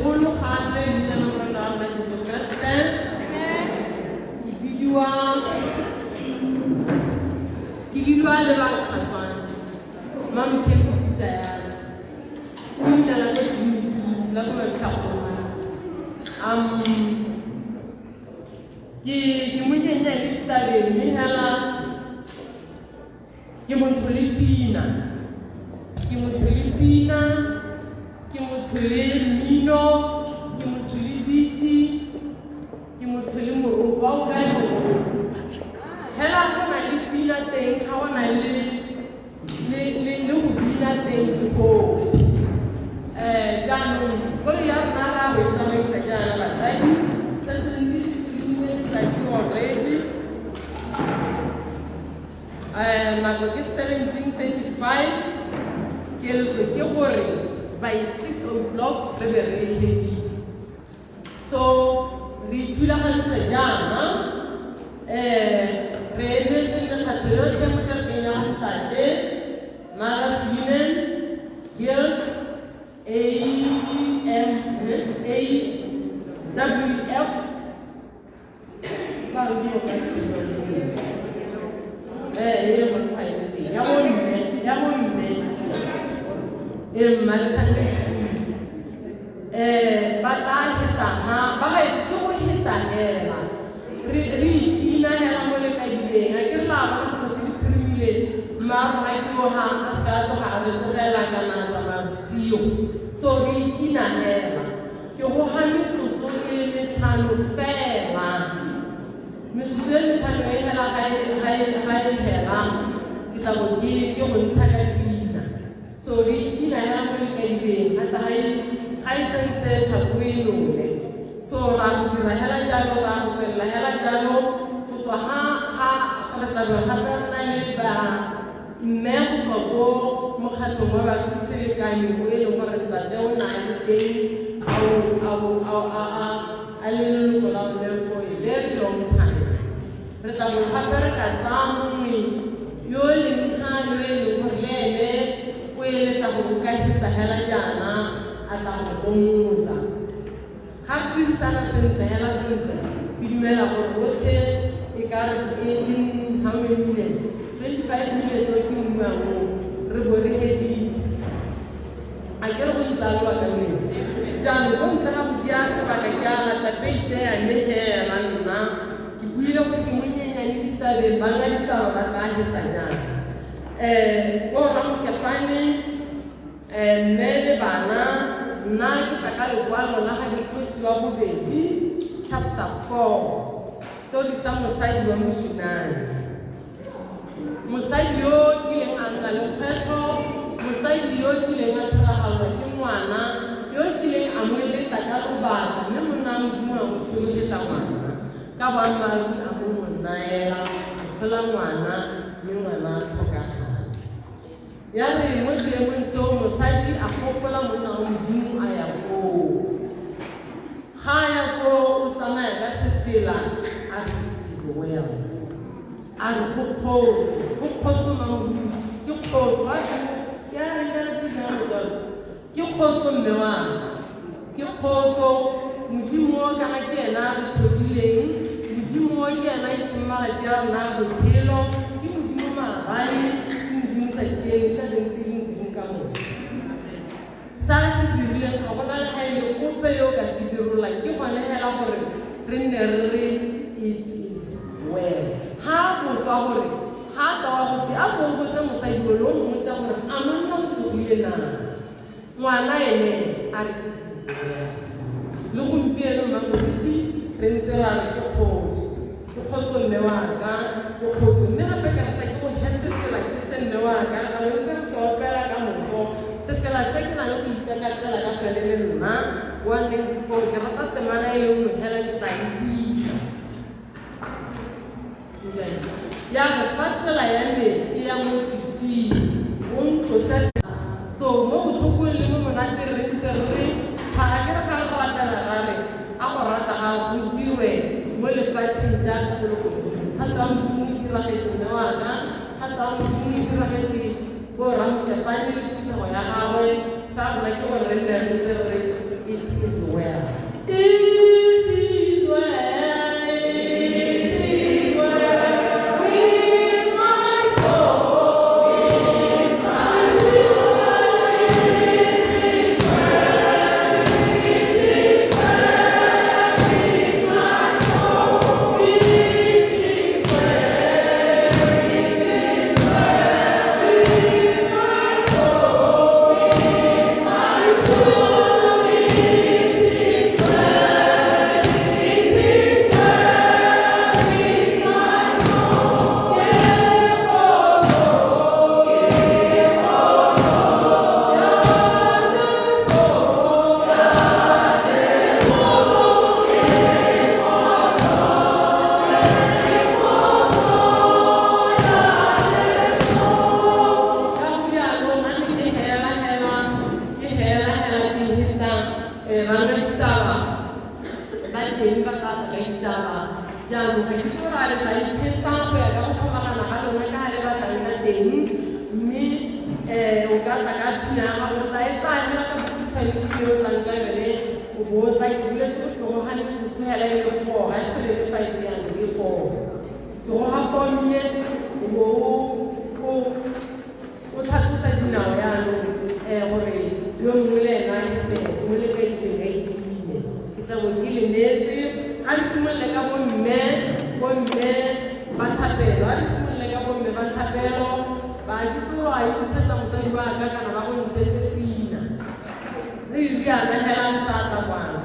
bolo gape le nna morena wa rona Jesu Kriste ke bidiwa le bakgaswana mamphele go bitsa yana o ina la ko tleliniki la ko Matlhagosi ke monyenya le ditabeng mme hela ke motho le pina ke motho le mmino ke motho le biti ke motho le moroba o ka hela go na le pina teng ga o na le go bina teng go jaanong kolo ya rona ra go tsamaisa jaana batsadi sentse already nako ke 17:35 ke letso ke gore by 6 o'clock re be re ile Jesus so re thulagantse jaana re emetse le kgato yotlhe mo kerekeng ya Gatate Mara Sweden Girls AWF so re inahela ke go hamisotso e le tlhano fela mesotso e le tlhano e hela ga e hela ke tla bo ke go ntsha ka pina so re inahela mo lekaibeng ata ga e tsentse tlhako e lone so ra go dira hela jalo ra go tswelela hela jalo go tswa ha re tla be gape re na le ba mme go tswa ko mokgatlong wa bakiselekanyo o e leng gore tate o na le teng a leloko la bone for a very long time re tla bo gape re ka tsaya mongwe yo e leng kgano e leng gore le ene o eletsa go ka hita hela jaana a tla go gomotsa ga dirisana sentle hela sentle ke dumela gore botlhe e ka re in how many minutes 25 minutes o ke mmua mo re bo re hedisa a ke re go ntsalwa ka mene jaanong go ntle ga go dia sebaka ke a lata peite a mehela nna ke buile go ke monyenyane ditabeng ba nga ditaba ba tla heta jana ko Ramokefane mme le bana nna ke tla ka lekwalo la ga Dikgosi wa bobedi chapter 4 story sa mosadi wa moshimane mosadi yo kileng a nna le kgwetlho mosadi yo kileng a tlhoragalwa ke ngwana yo kileng a mo eletsa ka lobaka mme monna Modimo a mo sologetsa ngwana ka boammaaruri a go mo naela go tshola ngwana mme ngwana a tlhokagala ya re mo seemong seo mosadi a gopola monna wa Modimo a ya koo ga ya koo o tsamaya ka setsela a re it is well a re go kgotso mamorusi ke kgotso ya re ka re pinalo jalo ke kgotso mme wa ke kgotso Modimo ka ga ke ena a re tlhodileng Modimo ke ena e seng malatsi a rona a botshelo ke Modimo maabane ke Modimo sa tieng ka dintse le Modimo ka moso sa se dirileng ga gona le ga e le kope yo ka se dirololang ke gone hela gore re nne re it is well ha botswa gore ha ka wa go a go botsa mosadi o lo mmotsa gore a monna o tsogile na ngwana ene a re le gompieno mamoruti re ntse ra re ke kgotso mme wa ka ke kgotso mme gape ka rata ke go hesetsela ke se mme wa ka ka bo ntse re se opela ka moso se fela se ke na le go itekatela ka sone le nna 194 ke rata temana e nngwe hela ke tla e buisa ya go fatsela ya me e ya mo fifing o ntlosa so mo botlhokong le mo monate re ntse re ga a ke re ga re ratela ra re a go rata ga go dirwe mo lefatsheng jaaka go le godimo gata Modimo o diragetse mme wa ka gata Modimo o diragetse bo Ramokefane le phitlhego ya gagwe sa rona ke gore re nne re ntse re it is well ditaba ba teng ba tla ka ditaba jaanong ga ke itse gore a le tla iphetsang go ya ka go kgomagana ga lona ka ga le batlang ka teng mme o ka tla ka pina ya gago o tla e tsaya ka bokhutshwane o tlang ka yone o bo o tla ituletse go tlogogane metsotso hela e le 4 ga se le 5 yang le 4 ke go ga 4 minutes o bo o tlhatlosa dinao yaanong gore yo mongwe le ena o le ka itseng ka itile ke tla bo ke lemetse a re simolole ka bomme ba thapelo a re simolole ka bomme ba thapelo ba kitse go a intshetsa motsadi wa ka kana ba go ntshetse pina re riana helang tsatsa kwana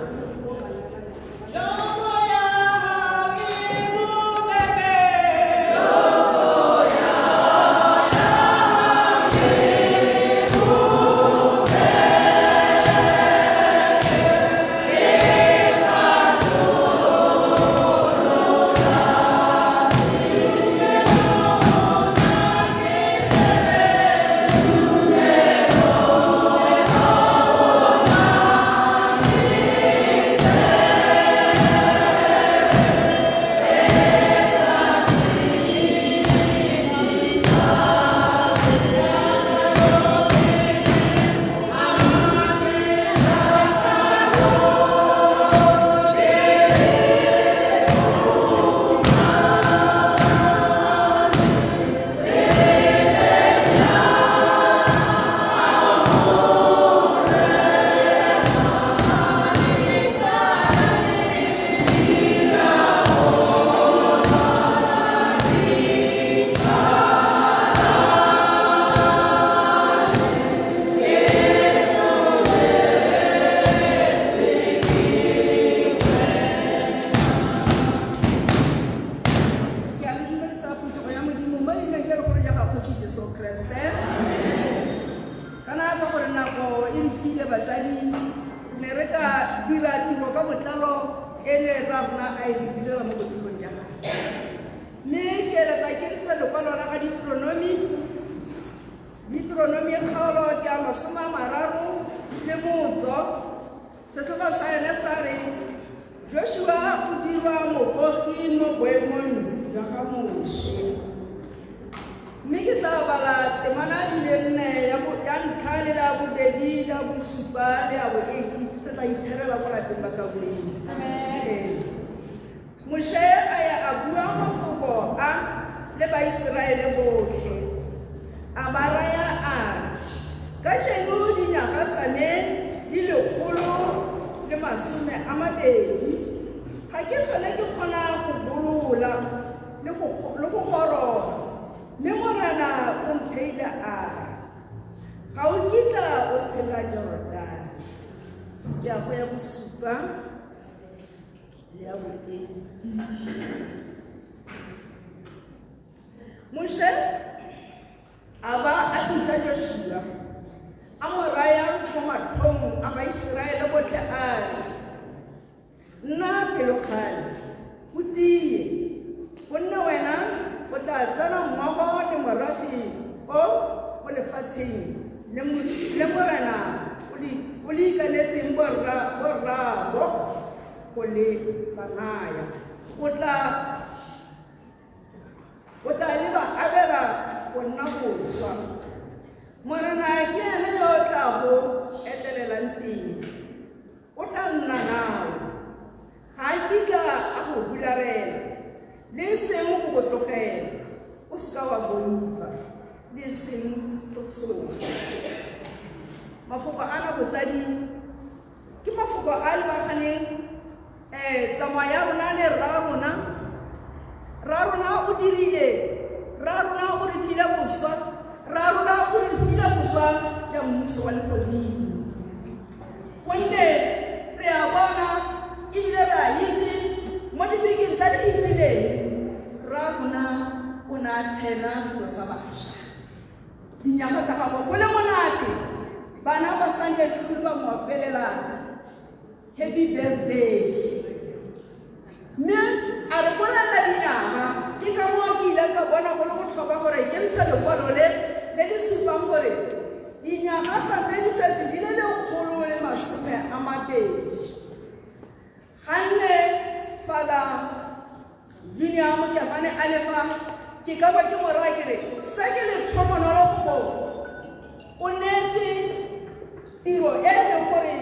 Mafoko ana botsadi ke mafoko a le baganeng tsamaya rona le rarona o dirile rarona o re file boswa rarona o re file boswa ya mmuso wa legodimo gonne re a bona ebile re a itse mo dibekeng tsa di itileng rarona o ne a thena selo sa bašwa dinyaga tsa gago go le monate bana ba Sunday school ba mo apelela happy birthday mme a re bona la dinyaga ke ka mo ke ile ka bona go le botlhokwa gore ke ntsha lekwalo le le supang gore dinyaga tsa 2017 di le 120 halefa ke ka ba ke mo ra ke re se ke le thomonolo go o netse tiro e le gore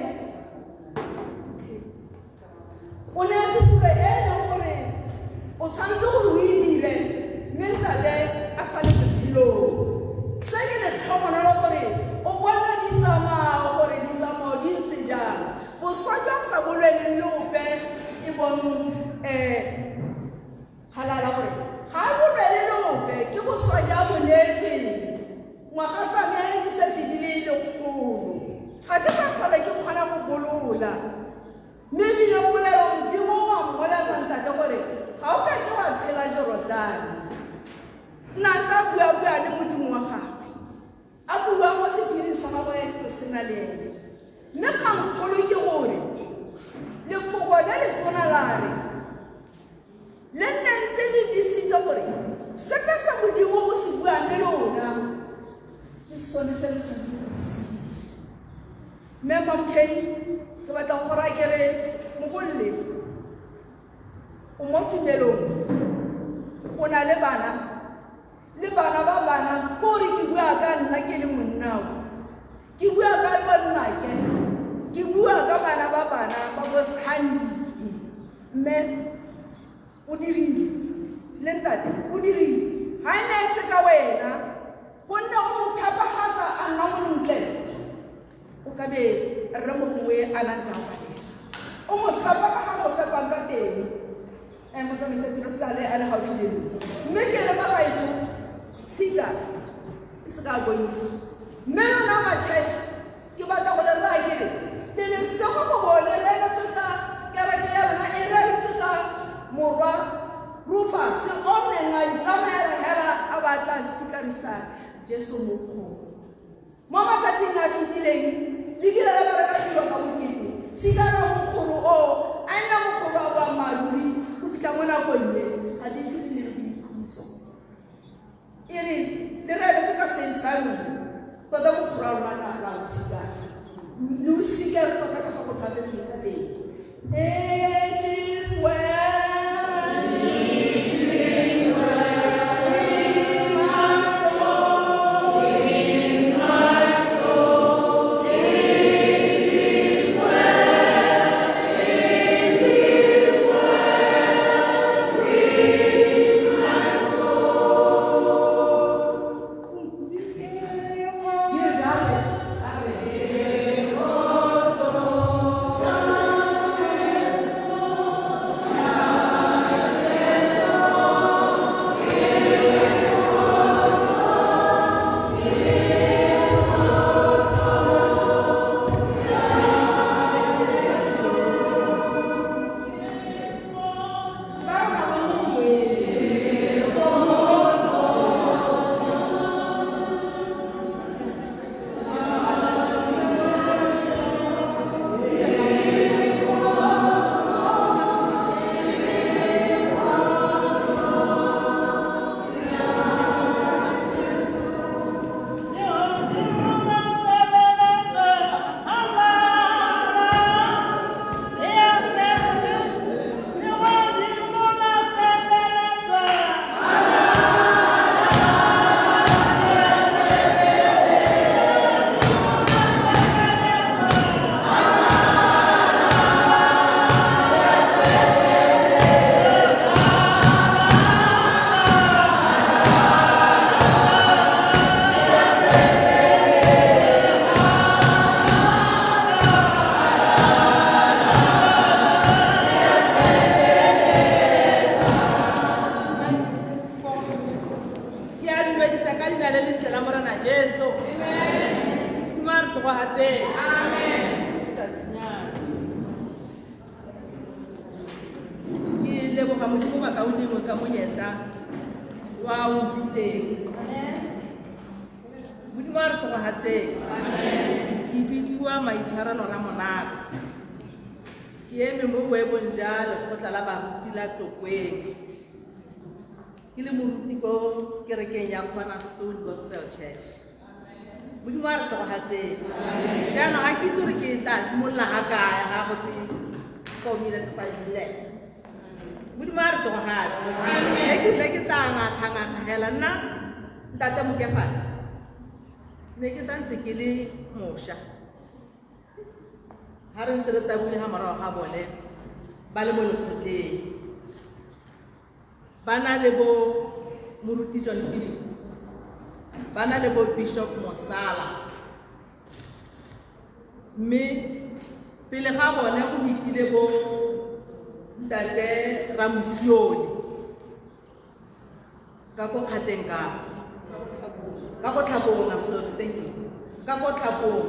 o netse tiro e le gore o tshwanetse go o dire mme ntate a sa le selo se ke le thomonolo gore o bona ditsamao gore ditsamao di ntse jang boswa jwa sa bolwele lope e bong halala gore ga bolwele lope ke boswa jwa bolwetse ngwaga tsamaya di setse di le lekgolo ga ke sa tlhola ke kgona go bolola mme ebile polelo modimo wa mmolela ntate gore ga o ka ke wa tshela Jorodane nna ntse a bua le modimo wa gagwe a bua mo sepiring sa gagwe go sena le ene mme kgangkgolo ke gore lefoko le le tona la re le nne ntse le disitse gore sepe sa modimo o se buang le lona ke sone se le tshwanetse go se mme mamkei ke batla go ra ke re mogolle o mo tumelong o na le bana ba bana gore ke bua ka nna ke le monnao ke bua ka bonnake ke bua ka bana ba bo Stanley mme o dirile le ntate o dirile ga e ne e se ka wena gonne o mo phepagatsa a nna montle o ka be re mongwe a nantsa go bana o mo fepa ka ga mo fepang ka teng motsamaisa tiro sale a le gaufi le mme ke re bagaetso tshika e se ka bone mme lona matšhaši ke batla go le rra kere le le sego go bone re ka tsoka kereke ya rona e re le se ka morwa Rufus o neng a itsamayela hela a batla sikarisa Jesu mo kgong mo matsatsing a fetileng le kile la ba ka dilo ka bokete sikara mogolo o a nna mogolo a boammaaruri go fitlha mo nakong e ga di se le boikhutso e re le re ka sensane tota mogolo a rona la o sikara le o sikara tota ka go tlhapetseng ka teng it is well. Cornerstone Gospel Church. Budimar sa hate. Jana a kitso re ke tla simolla ha ka ya go te community fa dilet. modimo a re segogatse ne ke tla ngata hela nna ntate Mokefane ne ke santse ke le mošwa ha re ntse re tabile ha morago ga bone ba le mo lekgotleng ba na le bo moruti John Philip ba na le bo Bishop Mosala mme pele ga bone go hitile bo ntate Ramusione ka go kgatleng ka go tlhapong I'm sorry thank you ka go tlhapong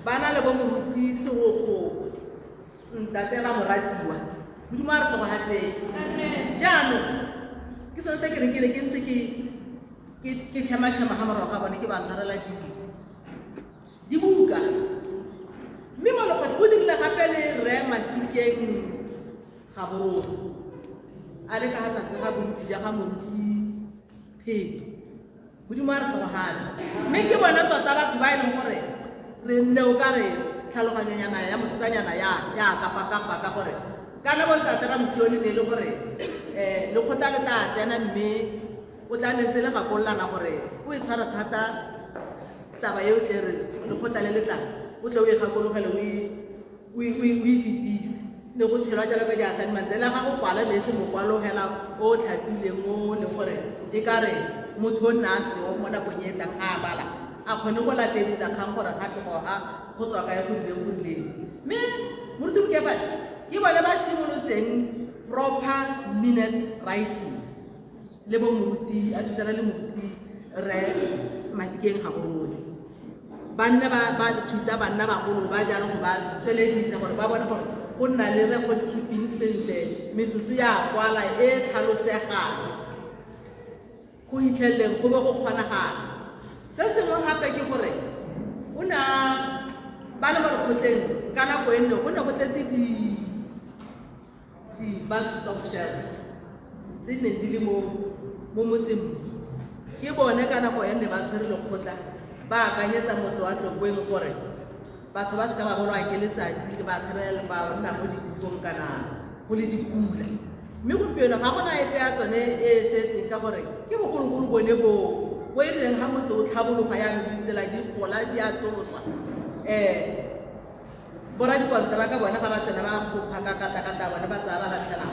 ba na le bo moruti Segokgo ntate Ramoratiwa modimo a re segogatseng jaanong ke sone se ke rekile ke ntse ke tšhama-tšhama ga morago ga bone ke ba tshwarela dibuka mme molokgotlhe o dirile gape le Re Mafikeng Gaborone a le ka ga tlase ga boruti ja ga moruti Phedi modimo a re segogatse mme ke bona tota batho ba e leng gore re nne o ka re tlhaloganyonyana ya mosetsanyana ya kapa-kapa ka gore kana bontate Ramusione ne le gore lekgotla le tla tsena mme o tla nentse le gakololana gore o e tshwara thata taba eo tle re lekgotla le letla o tle o e gakologele o e fetise ne go tshelwa jalo ka di-assignment le ga go kwala ne se mokwalogela o tlhapileng o le gore e ka re motho o nna a seo mo nakong e tlang a bala a kgone go latedisa kgang gore ga tlogoga go tswa ka ya go dileng go dileng mme moruti Mokefane ke bone ba simolotseng proper minute writing le bo moruti a thusana le moruti Re Mafikeng Gaborone banna ba thusa banna bagolo ba jalo go ba tsweledisa gore ba bone gore go nna le record keeping sentle metsotso ya kwala e tlhalosegang go hitlheleng go be go kgonagala se sengwe gape ke gore o na ba le mo lekgotleng ka nako e nne go ne go tletse di-bus stop shelter tse ne di le mo motseng ke bone ka nako e nne ba tshwere lekgotla ba akanyetsa motse wa Tlokeng gore batho ba se ka ba bolwa ke letsatsi ke ba tshabela ba nna mo dikupong kana go le dipula mme gompieno ga gona epe ya tsone e setseng ka gore ke bogologolo bone bo e leng ga motse o tlhabologa yaanong ditsela di gola di atoloswa bora dikonteraka bone ga ba tsena ba kgopha ka kata bone ba tsaya ba latlhela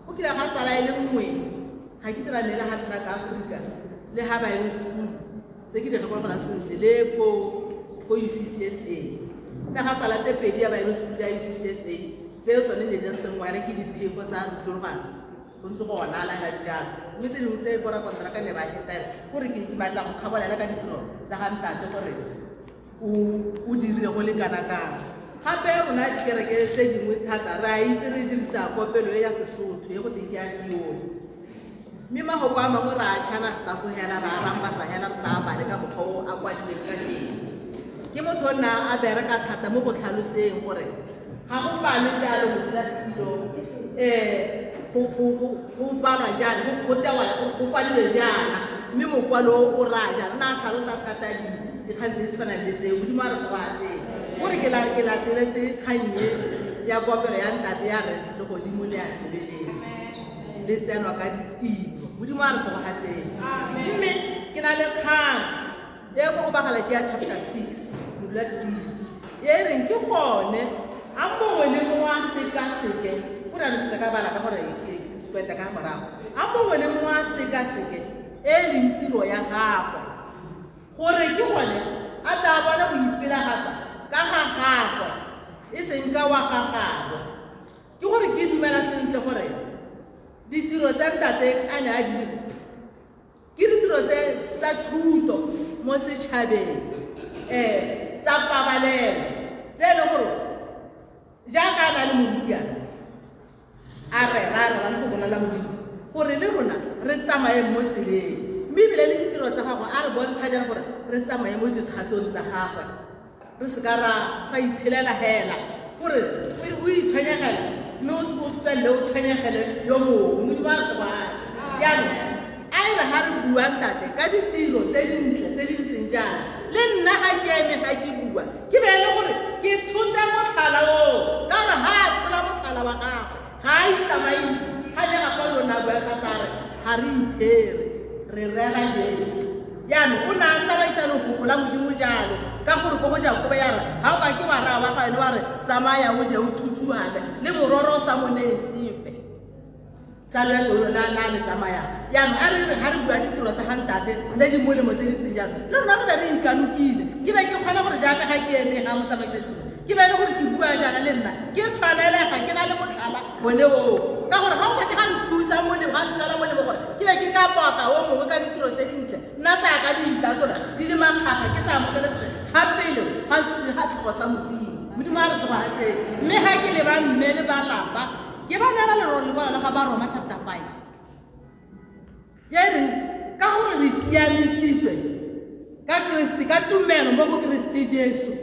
go kile ga sala e le nngwe ga ke tsela ne le ga tla ka Afrika le ha ba ile school tse ke di rekogela sentle le ko UCCSA le ga sala tse pedi ya ba ile school ya UCCSA tseo tsone ne di sengwa re ke diphego tsa rutologana go ntse go ona la dijalo mme tse dingwe tse bora konteraka ne ba hetela gore ke batla go kgabolela ka ditiro tsa ga ntate gore o dirile go le kana-kana gape rona dikereke tse dingwe thata re a itse re dirisa kopelo e ya Sesotho e go teng ke ya Sione mme magoko a mangwe re a tšhana staffo hela ra rambasa hela re sa bale ka mokgwa o a kwadileng ka teng ke motho o nna a bereka thata mo go tlhaloseng gore ga go bale jalo mo dilasetilo go balwa jana go kwadilwe jana mme mokwalo o raya jana nna a tlhalosa thata dikgang tse di tshwanang le tseo modimo a re segogatseng gore ke lateletse kgannye ya kopelo ya ntate ya Re le godimo le a sebeletsa le tsenwa ka ditiro modimo a re segogatseng mme ke na le kgang e go bagala ke ya chapter 6 modula C e reng ke gone a mongwe le mongwe a sekaseke o ra le ka bala ka gore ke speta ka morago a mongwe le mongwe a sekaseke e leng tiro ya gagwe gore ke gone a tla bona go ipelagatsa ka ga gagwe e seng ka wa ga gagwe ke gore ke dumela sentle gore ditiro tsa ntate a ne a di ke ditiro tsa thuto mo setšhabeng tsa pabalelo tse e leng gore jaaka a na le morutia a rera go bolela modimo gore le rona re tsamaye mo tseleng mme ebile le ditiro tsa gagwe a re bontsha jang gore re tsamaye mo dikgatong tsa gagwe re se ka ra itshelela hela gore o itshwenyegela mme o tswelele o tshwenyegele yo mongwe modimo a re segogatse jaanong a e re ga re bua ntate ka ditiro tse dintle tse di ntseng jaana le nna ga ke eme ga ke bua ke beele gore ke tshotse motlhala oo ka gore ga a tshola motlhala wa gagwe ga a itsamaise ga jaaka kwa lona bua tatare ga re iphere re rera Jesu yaanong o ne a tsamaisano gopola modimo jalo ka gore ko go ja kobe ya re ga o ka ke wa raa wa gaene wa re tsamaya o je o thuthuane le mororo o sa monee sepe sa loeto lona la le tsamaya yaanong a re re ga re bua ditiro tsa gantate tse di molemo tse di tseng jalo le rona re be re inkanokile ke be ke kgona gore jaaka ga ke ene ga motsamaisatiro ke be le gore ke bua jaana le nna ke tshwanelega ke na le motlhala bone oo ka gore ga o ka ke ga nthusa molemo ga ntsala molemo gore ke be ke ka poka o mongwe ka ditiro tse dintle nna tsaka di ntatola di le mankgaga ke sa amokelesege ga pele ga tlhogo sa modimo modimo a re segoatse mme ga ke le ba mme le ba lapa ke ba nela lerolo le bona ga ba Roma chapter 5 ya reng ka gore re siamisitswe ka Kristi ka tumelo mo go Kristi Jesu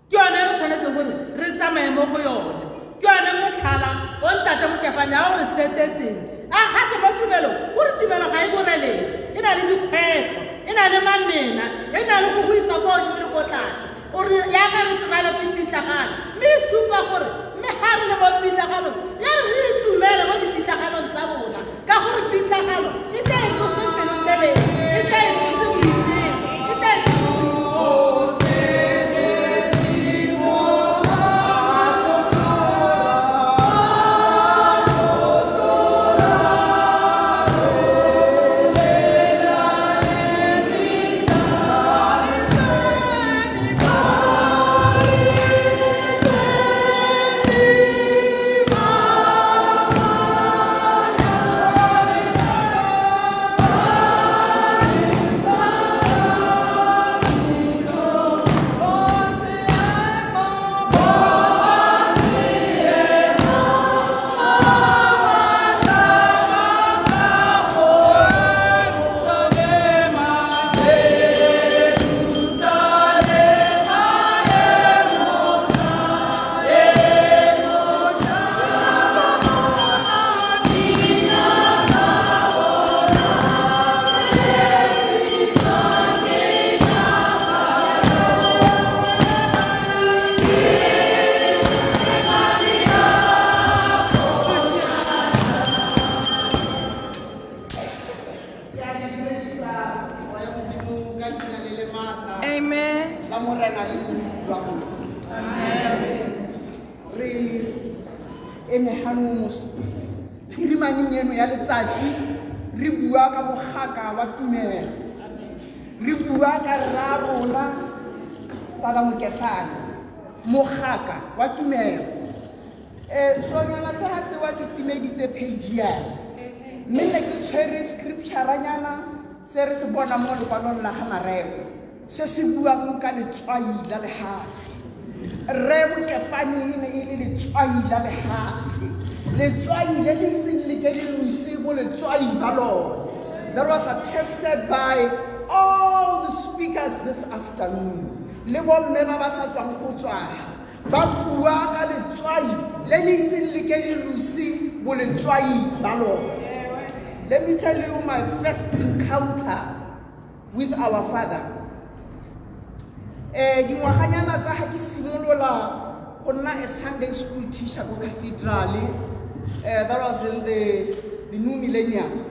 ke yone re tshwanetseng gore re tsamaye mo go yone ke yone motlhala o ntate mokefane a o re setetseng a gate mo tumelo gore tumelo ga e boreletse e na le dikgwetlho e na le mamena e na le go go isa kwa godimo le ko tlase ore yaka re tsenaletse pitlagano mme e supa gore mme ga re le mo pitlaganong ya re itumele mo dipitlaganong tsa rona ka gore pitlagano e tla e tlose pelonteleng e tla e tlose boiteng e tla e tlose boitshoko mogaka wa tumelo sonyana se ga se wa se timeditse page yana mme ne ke tshwere scripturanyana se re se bona mo lekwalong la ga Mareo se se buang ka letswai la lehatshe re Mokefane e ne e le letswai la lehatshe letswai le le seng le ke le losi bo letswai ba lona that was attested by all the speakers this afternoon le bomme ba ba sa tswang go tswaga ba bua ka letswai le le seng le ke le losi bo letswai ba lona. Let me tell you my first encounter with our father. Dingwaganyana tsa ga ke simolola go nna a Sunday school teacher go cathedral. That was in the new millennium.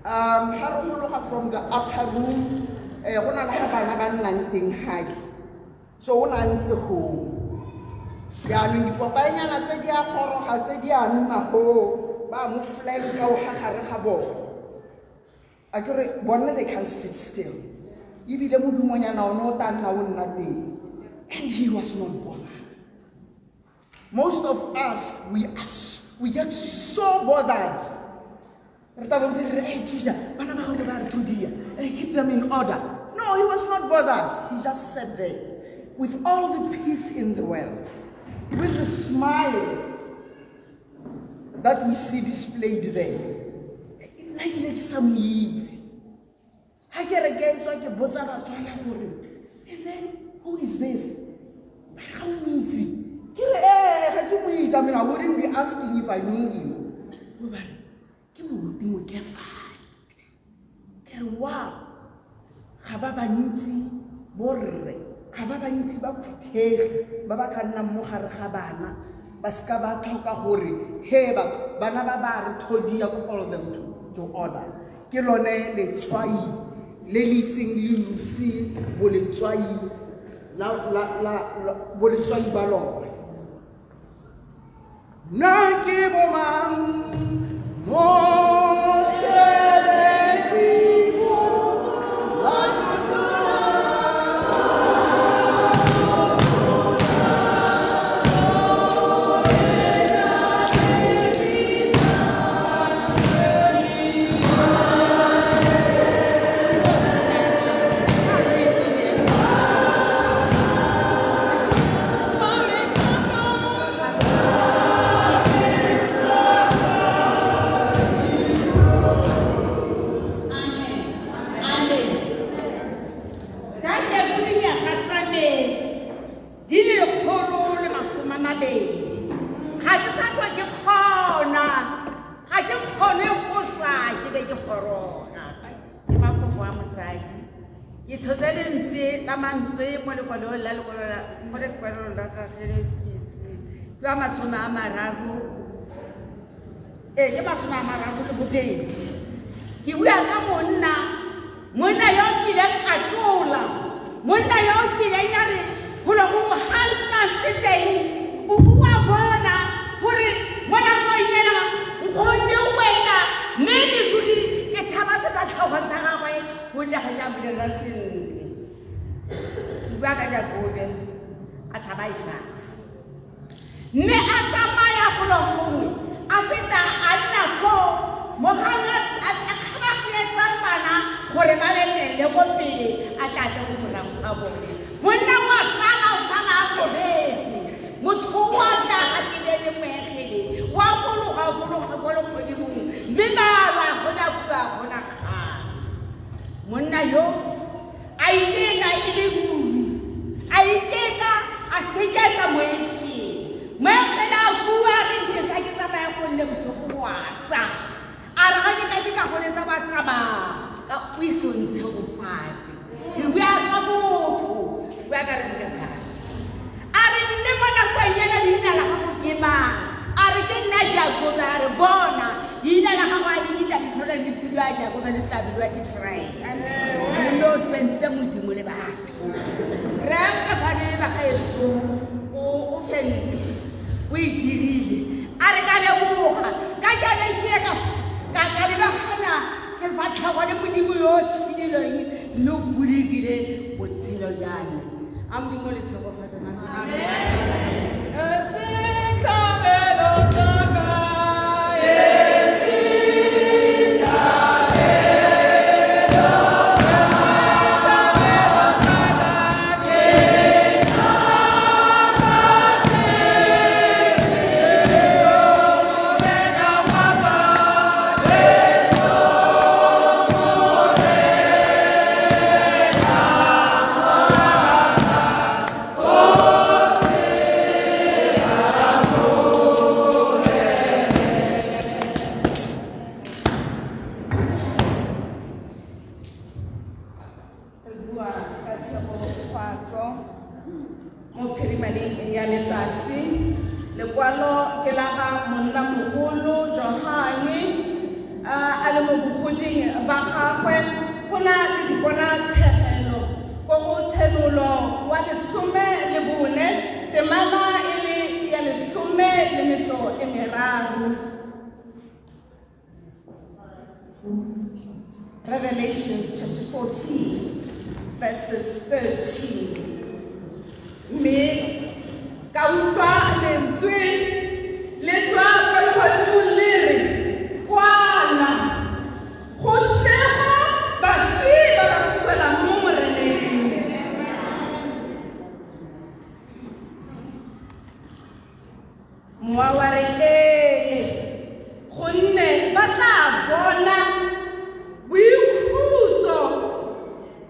From the upper room, go na le bana ba nnang teng gae. So o na ntse go. Ya no dipopanyana tse di a goroga tse di a nna go ba mo flanka o gagare ga bo. Akere bona they can sit still. Ibile modumonyana o no ta nna o nna teng. And he was not bothered. Most of us we get so bothered. Keep them in order. No, he was not bothered. He just sat there with all the peace in the world, with the smile that we see displayed there. Like some needs. And then, who is this? How needy? I mean, I wouldn't be asking if I knew him. Wow, Hababa Niti, Borre, Hababa Niti Bapute, Babakanna Mohar Habana, ba ska ba tlhoka gore he bana ba ba re thodia call them to order ke lone letswai le le seng le lusi bo letswai bo letswai ba lona na ke bo mang mo Revelations chapter 14 verses 13 me ka utlwa lentswe le tswa kwa lehodimong le re kwala go sega basi ba ba swelang mo moreneng mowa wa re gonne ba tla bona boikhutso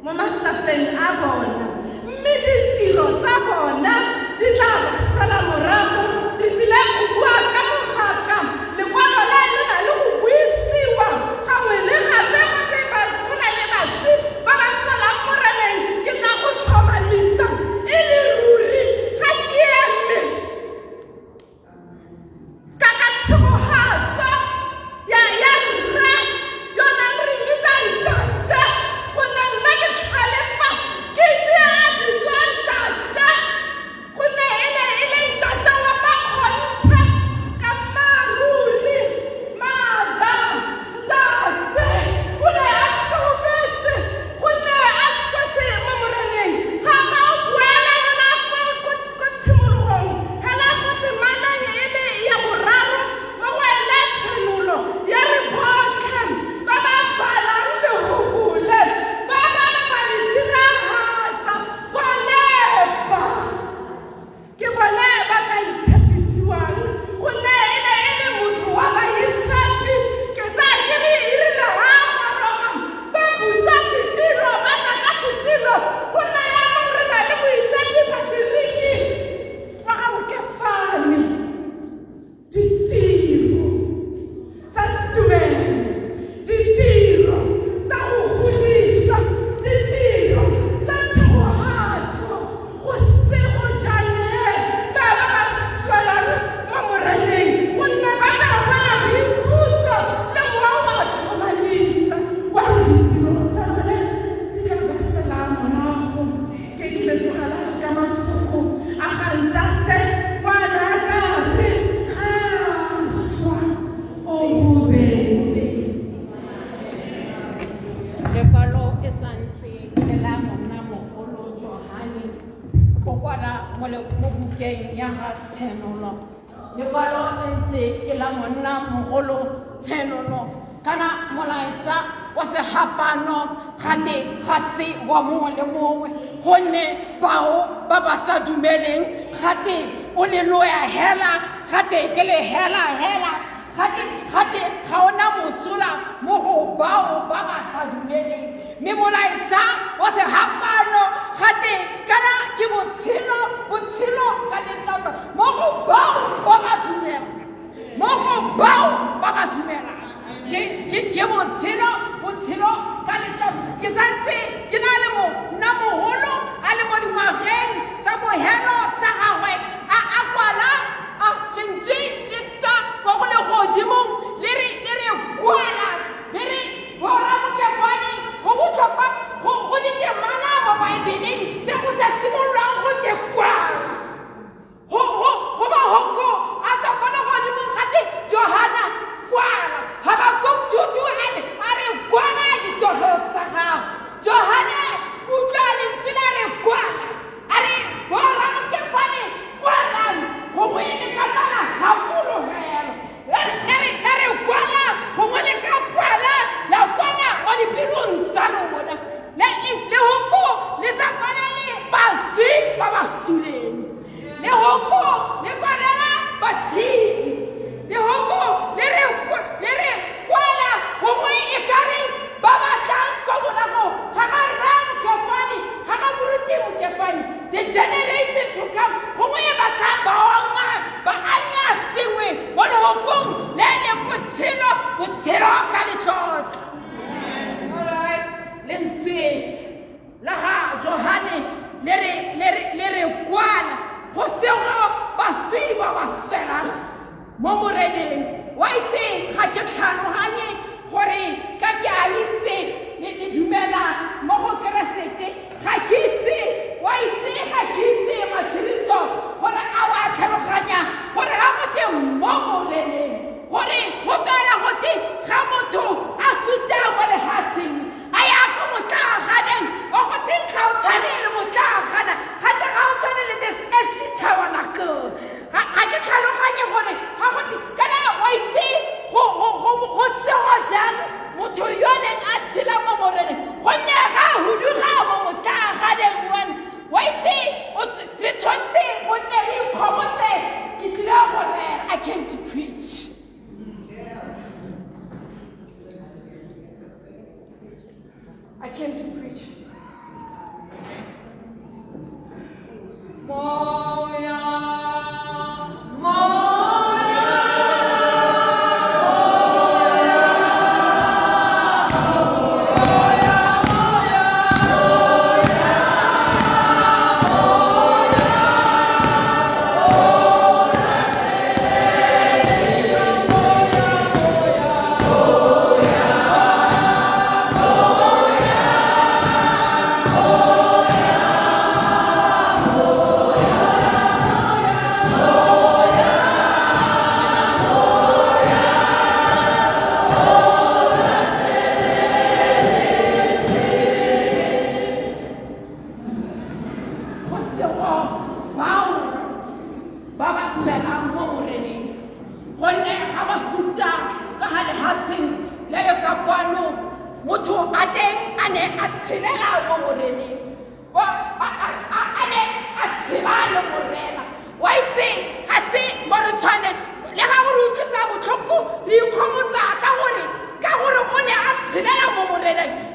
mo mafapheng a bona mme ditiro tsa bona di tla ba sala morago di tsile go bua ka mogaka lekwalo le le na le go buisiwa gangwe le gape gape ba sona le basi ba ba salang moreneng ke tla go tlhomamisa e le ruri ga ke eme ditiro tsa tumelo, ditiro tsa go godisa, ditiro tsa tshogatso go se go jale ba ba swela mo moraneng gonne ba tla bona go ikhutsa le ngwao wa tlhomalisa wa go ditiro tsa bone di tla ba sela morago ke di lebogela ka mafoko a ga ntate wa ragare gaswa o bobedi. Lekwalo e santse le la monna mogolo Johane o kwala mo bukeng ya ga Tshenolo. Lekwalo le ntse ke la monna mogolo Tshenolo kana molaetsa wa segapano gate ga se wa mongwe le mongwe gonne bao ba ba sa dumeleng gate o le loya hela gate ke le hela gate ga ona mosola mo go bao ba ba sa dumeleng mme molaetsa wa segapano gate kana ke botshelo ka letloto mo go bao ba ba dumela mo go bao ba ba dumela ke botshelo ka letloto ke santse ke na le nna mogolo a le mo dingwageng tsa bohelo tsa gagwe a kwala lentswe le ta go go le godimong le re kwala le re boramokefane go botlhokwa go le temana mo baebeleng tse go sa simololang go te kwala go ba hoko a tswa go le godimong gate Johana kwala Habakuk 2:2 a re kwala ditoro tsa gago Johane utlwa lentswe la re kwala a re boramokefane kwalang gongwe le ka tala gakologelwa la re kwala gongwe le ka kwala la kwala mo dipelong tsa lona le hoko le sa kwalele baswi ba ba suleng le hoko le kwalela batshedi le hoko le re kwala gongwe e kare ba batlang ko morago ga ga Ramokefane ga ga moruti Mokefane the generation to come gongwe ba ka baonga ba anya sengwe mo lehokong le le botshelo ka letloto. Alright, lentswe la ga Johane le re kwala go sego baswi ba ba swelang mo moreneng wa itse ga ke tlhaloganye gore ka ke a itse le dumela mo go keresete ga ke itse wa itse ga ke itse matshiriso gore a wa tlhaloganya gore ga go te mo moreneng gore go kala go te ga motho a suta mo lehatsheng a ya ko motlaganeng o go teng ga o tshwane le motlagana gate ga o tshwane le this earthly tabernacle ga ke tlhaloganye gore ga go te kana wa itse go sego jang motho yo neng a tshela mo moreneng gonne ga huduga mo motlaganeng one wa itse re tshwanetse gonne re ikgomotse ke tlile go rera I came to preach. I came to preach. Moya.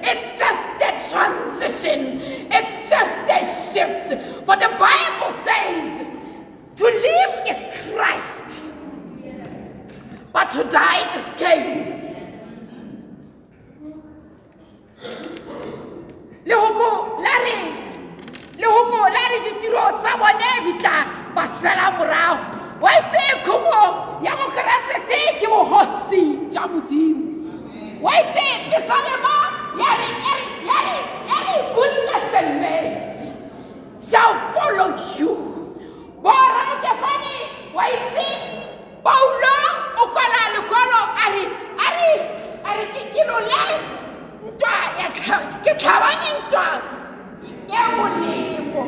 It's just a transition. It's just a shift. But the Bible says to live is Christ but to die is gain. Lehoko la re ditiro tsa bone di tla ba sala morago. Wa itse khumo ya mokeresete ke bohosi tša Modimo. Wa itse Psalma yari goodness and mercy shall follow you. Bora mokefani wa itse Paulo o kwala lekolo ari ke lole ntwa ya ke tlhabane ntwa ya molemo.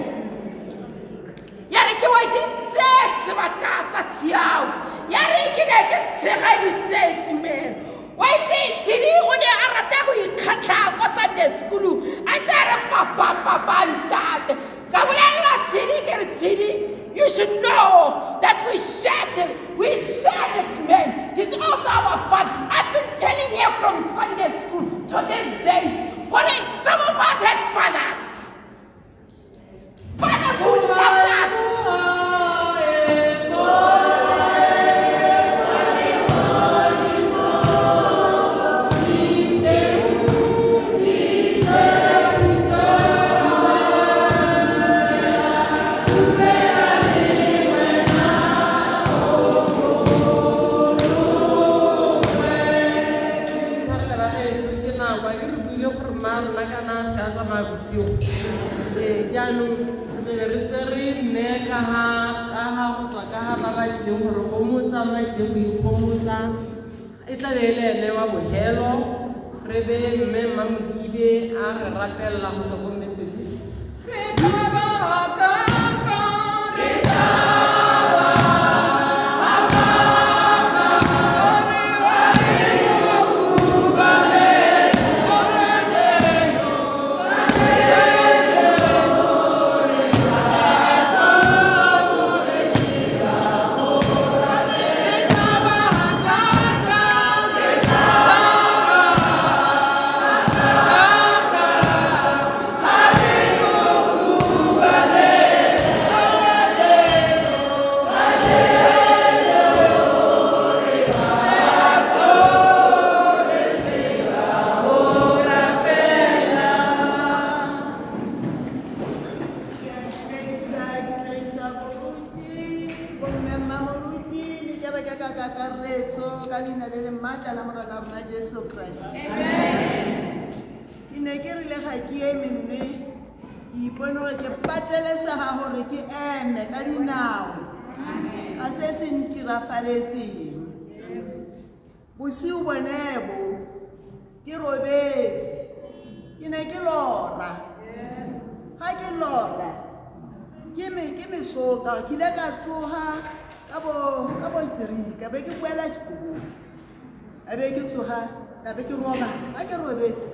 Yare ke wa itse sebaka sa tsiao. Yare ke ne ke tshegeditse tumelo. Wa itse tshedi o ne a rata go ikgatla kwa Sunday school a tsere papa ntate. Ka bolela tshedi ke re tshedi, you should know that we share this man. He's also our father. I've been telling you from Sunday school to this date. Some of us had fathers who loved us. E tla be le ene wa bohelo re be mme Mamodibe a re rapella go tswa go Methodist. Bosiu bonego ke robetse ke ne ke lora ha ke lora ke me soka ke le ka tsoha ka bo 3 ka be ke kwela dikuku a be ke tsoha ka be ke roba ha ke robetse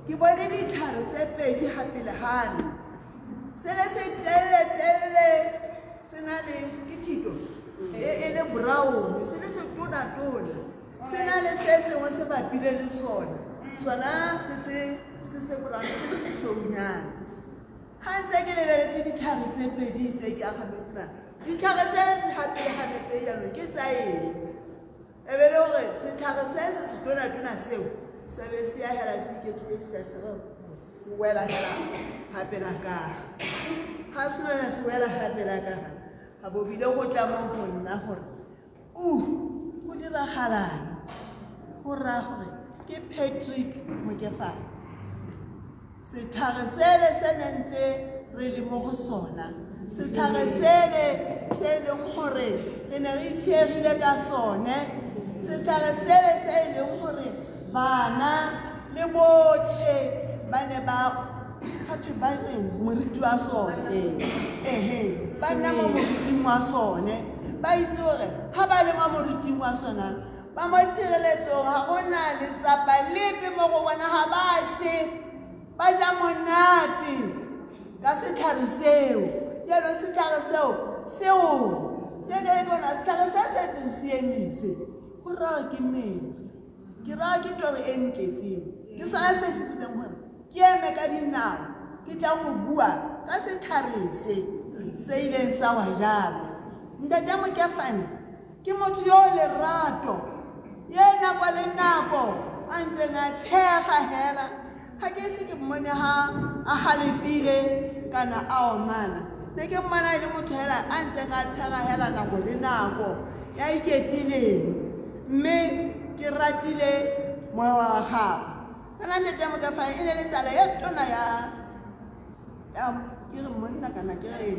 ke bone ditlhare tse pedi hape le hane se le se telle se na le kitito e le brown se le se tona se na le se sengwe se bapile le sona se brown se le se shounyana ha ntse ke lebeletse ditlhare tse pedi tse ke agametsena ditlhare tse hape tse yalo ke tsa eng e be le gore setlhare se tona seo se be se ya hela se iketlile se wela hela hape la kaga ha se na se wela hape la kaga a bobile go tla mo go nna gore go diragalang go ra gore ke Patrick Mokefane setlhare sele se nentse re le mo go sona setlhare sele se leng gore re ne re itsheegile ka sone setlhare sele se leng gore bana le botlhe ba ne ba hatwe ba re moriti wa sone ba nna mo moriting wa sone ba itse gore ha ba le mo moriting wa sona ba mo tshireletsong ga gona letsapa lepe mo go bona ga ba she ba ja monate ka setlhare seo jalo setlhare seo ke ke bona setlhare se setseng se emise go raya ke mmele ke raya ke toro e ntletseng ke sona se se dileng gore ke eme ka dinao ke tla go bua ka setlhare se ileng sa wa jalo Ntate Mokefane ke motho yo lerato yena kwa le nako a ntseng a tshega hela ga ke se ke mmone ha a halefile kana a omana ne ke mmona le motho hela a ntseng a tshega hela nako le nako ya iketileng mme ke ratile moya wa gago kana nnete mokafa e ne le tsala ya tona ya ke re monna kana ke re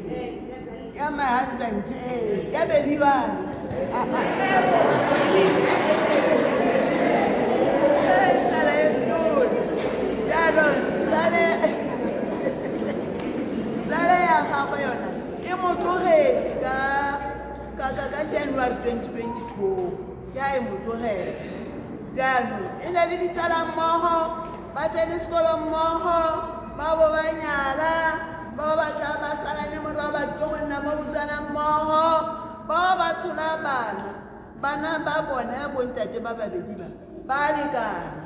ya my husband ya baby one tsala ya tona ya no tsala ya gago yona e mo tlogetse ka January 2022 ya e mo tlogetse jaanong e na le ditsala mmogo ba tsene sekolo mmogo ba bo ba nyala ba ba tla ba salane morago ba tlo go nna mo botswana mmogo ba ba tshola bana ba bona bontate ba babedi ba lekana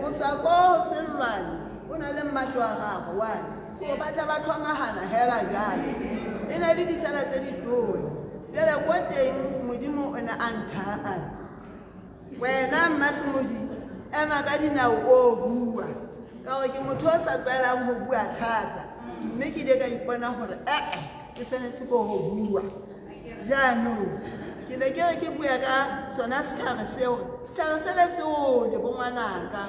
o tswa ko Selwane o na le mmatlo wa gago wane o batla ba tlhomagana hela jalo e na le ditsala tse di tona jale ko teng modimo o ne a nthaa wena Mmasemodi ema ka dinao o bua ka gore ke motho o sa tlwaelang go bua thata mme ke ile ka ipona gore ke tshwanetse ko go bua jaanong ke ne ke re ke bua ka sona setlhare sele seole bo ngwanaka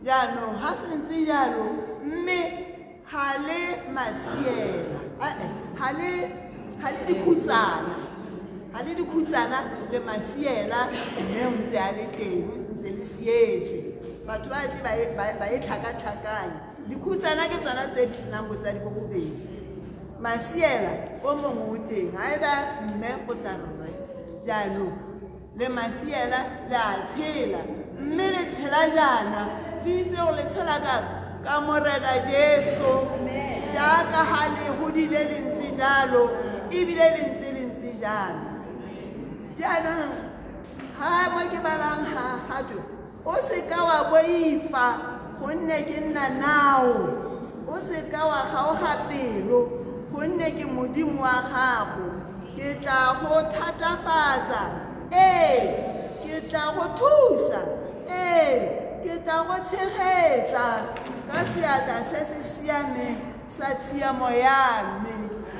jaanong ga se ntse jalo mme ga le masiela ga le dikhutsana ga le dikhutsana le masiela mme o ntse a le teng ntse le sietse batho ba tle ba e tlhakatlhakanya dikhutsana ke tsona tse di senang botsadi bo bobedi masiela o mongwe o teng either mme kgotsa rre jaanong le masiela le a tshela mme le tshela jaana le itse go le tshela ka morena Jesu jaaka ga le godile le ntse jalo ebile le ntse jalo jaanong ga mo ke balang gato o se ka wa boifa gonne ke nna nao o se ka wa gaoga pelo gonne ke modimo wa gago ke tla go thatafatsa ke tla go thusa ke tla go tshegetsa ka seatla se se siameng sa tshiamo ya me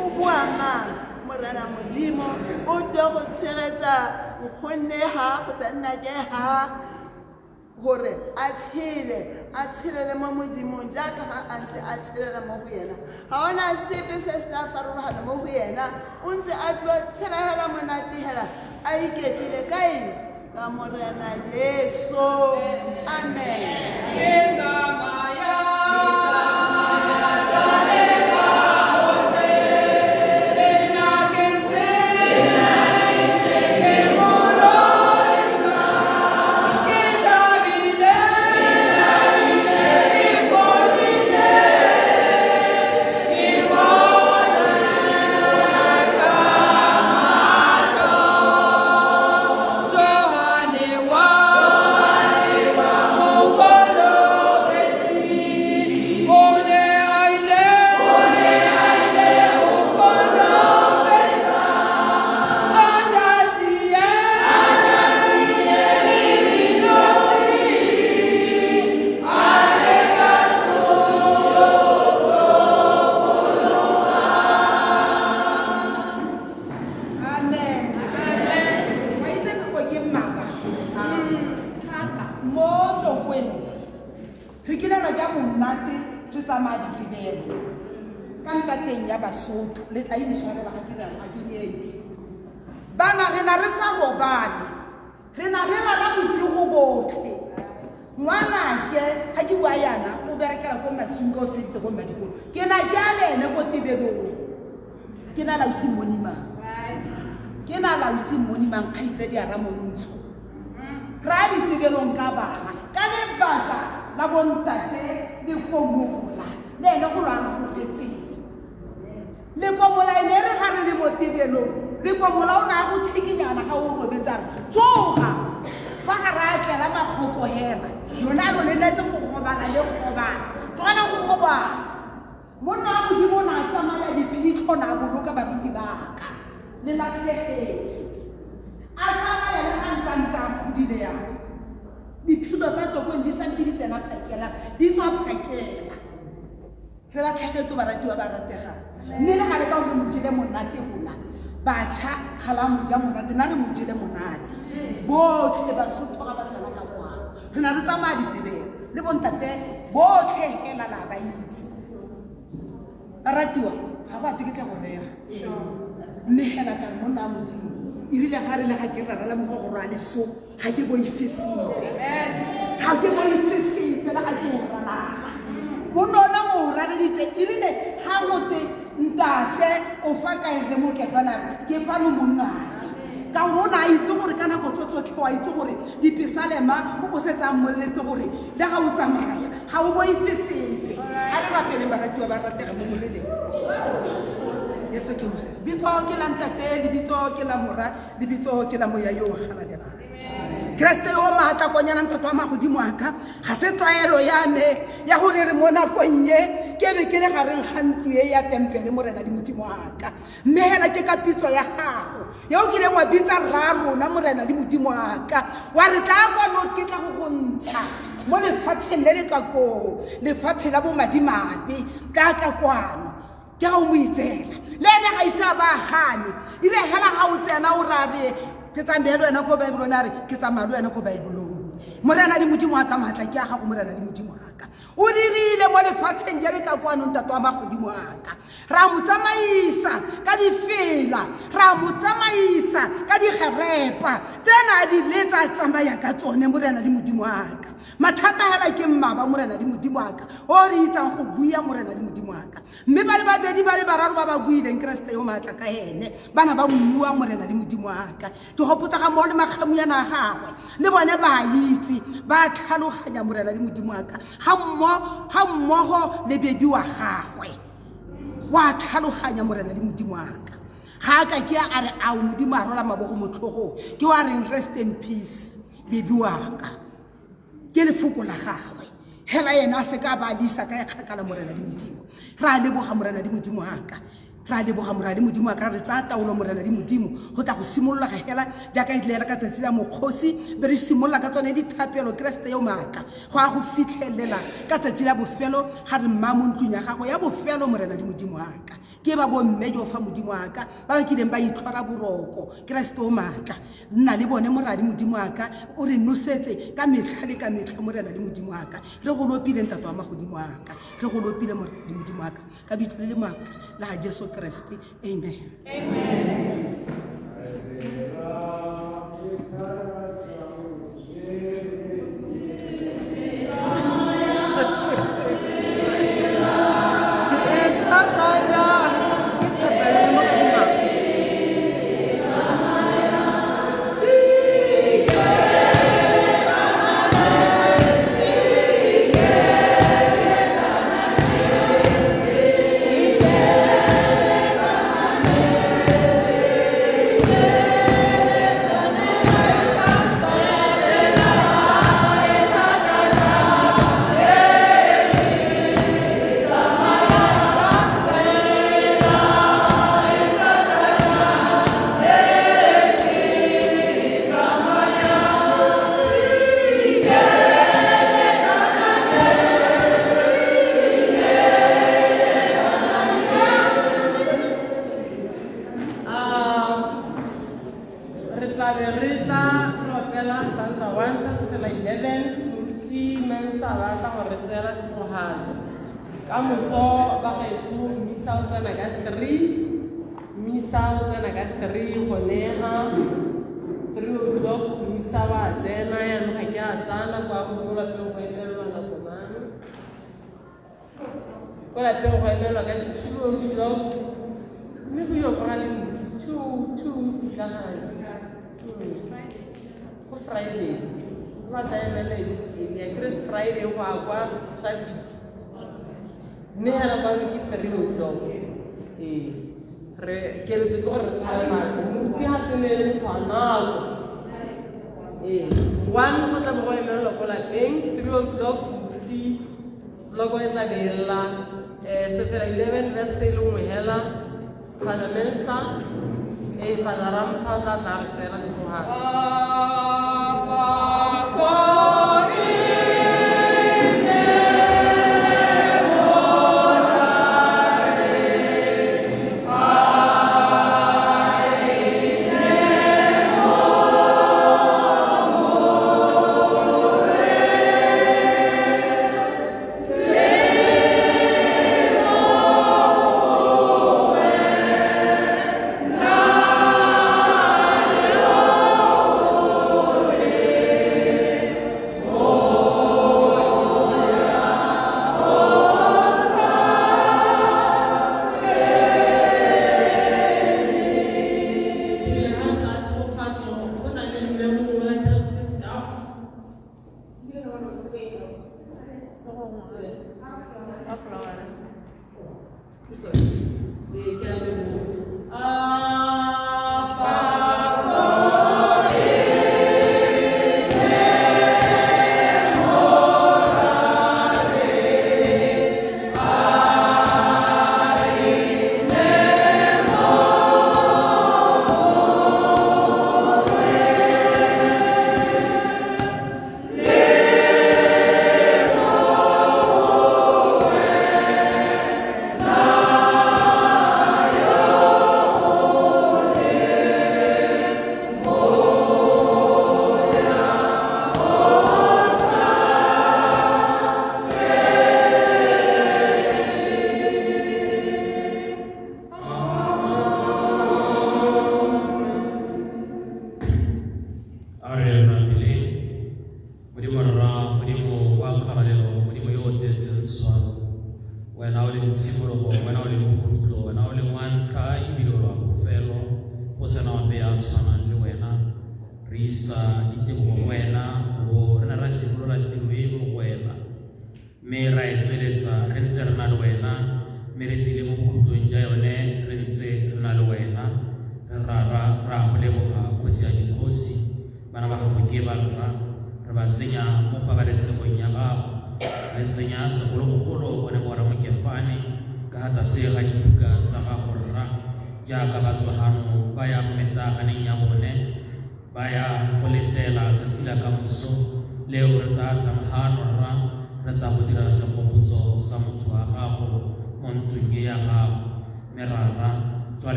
o bua mang morena modimo o tle go tshegetsa nkgonne ha go tla nna ke ha gore a tshelele mo modimong jaaka ga a ntse a tshelela mo go yena ga ona sepe se se tla farologana mo go yena o ntse a tlo tshelegela monate hela a iketlile ka eng ka morena Jesu amen Basotho le tla intshwarela ga ke nyene bana re na re sa robane re na re la bosigo botlhe ngwanake ga ke bua yana o berekela ko masunga o feditse ko madikolo ke na ke a lene ko tebelong ke na la usimonimang kgaitse di ara montsho ra di tebelong ka bana ka lebaka la bontate le komola le ene go lwang go petseng le komola ene re ga re le mo tebelong le komola o na go tshikinyana ga o robetsa re tsoga fa ga ra tlela magoko hela lona lo le netse go gobala le gobala tlogana go gobala monna wa modimo o na a tsamaya diphitlho na boloka baruti baka le latlhegetse a tsamaya le ga ntsa le yana diphilo tsa tokong di sampe di tsena phakela di tswa phakela re la tlhagetso baratiwa ba rategang mme le gale ka gore mojele monate gona batšha ga la moja monate na re mojele monate botlhe basotho ga ba tsena ka kwano re na re tsamaya ditebelo le bontate botlhe hela la ba itse baratiwa ga ba te ke tla go rega mme hela ka monna modimo irile ga re le ga ke rarela mo go rwale so ga ke bo ifesipe ga ke bo ifesipe la ga ke o rana monona mo rareditse irile ga mote ntate o fa ka ere mo ke fana ke fa no monna ka rona a itse gore kana go tsotlhe wa itse gore dipisalema o setsa molletse gore le ga o tsamaya ga o bo ifesipe a re rapele baratiwa ba ratega mo moleleng yeso ke mara bitso ke la ntate le bitso ke la mora le bitso ke la moya yo gana le bana Kriste yo maatla konyana ntoto wa magodimo aka ga se tlwaelo ya me ya gore re mona konye ke be ke le gareng ga ntlo e ya tempele morena di modimo aka mme hela ke ka pitso ya gago yo ke le wa bitsa rarona morena di modimo aka wa re tla kwa no ke tla go gontsha mo lefatsheng le le ka ko lefatshe la bo madimabe ka ka kwano ke ga o mo itsela le ene ga isa ba gane ile hela ga o tsena o rare ke tsambelo ena ko Bible re ke tsamalo ena ko Bible morena di modimo aka matla ke a ga go morena di modimo aka o dirile mo lefatsheng je le ka kwano ntato wa magodimo aka ra mo tsamaisa ka difela ra mo tsamaisa ka digerepa tsena di letsa tsamaya ka tsone morena di modimo aka mathata hela ke mmaba morena di modimo aka o re itsang go buya morena di modimo aka mme ba le babedi ba le bararo ba ba buileng Kriste yo matla ka ene bana ba mmua morena di modimo aka ke hopotsa ga mo le magamu ya na gagwe le bone ba itse ba tlhaloganya morena di modimo aka ga mmogo le bebi wa gagwe wa tlhaloganya morena di modimo aka ga ka ke a re a modimo a rola mabogo motlhogo ke wa reng rest in peace bebi wa ka ke lefoko la gagwe hela yena se ka ba disa ka kgakala morena di modimo ra leboga morena di modimo aka ra leboga morena di modimo aka re tsa taolo morena di modimo go tla go simolola ga hela jaaka ile ka tsatsi la mokgosi be re simolola ka tsone dithapelo Kriste yo maaka go a go fitlhelela ka tsatsi la bofelo ga re mma mo ntlunya gago ya bofelo morena di modimo aka ke ba bo mme jo fa modimo aka ba ke deng ba itlhora boroko Kriste o maaka nna le bone morena di modimo aka o re nosetse ka metlha le ka metlha morena di modimo aka re go lopile ntato wa magodimo aka re go lopile morena di modimo aka ka bitlo le maaka la Jesu Kriste amen amen Friday wa traffic ne hela ba ke 3 o'clock re ke le se go re tsala mo ke ha tene le motana one go tla go ema lo ko la teng 3 o'clock di logo ena bella se fela 11 verse lo mo hela fala mensa e fala ram fala dar tsela tsoha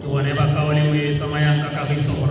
Tuone bakawali we tamayang kakabiso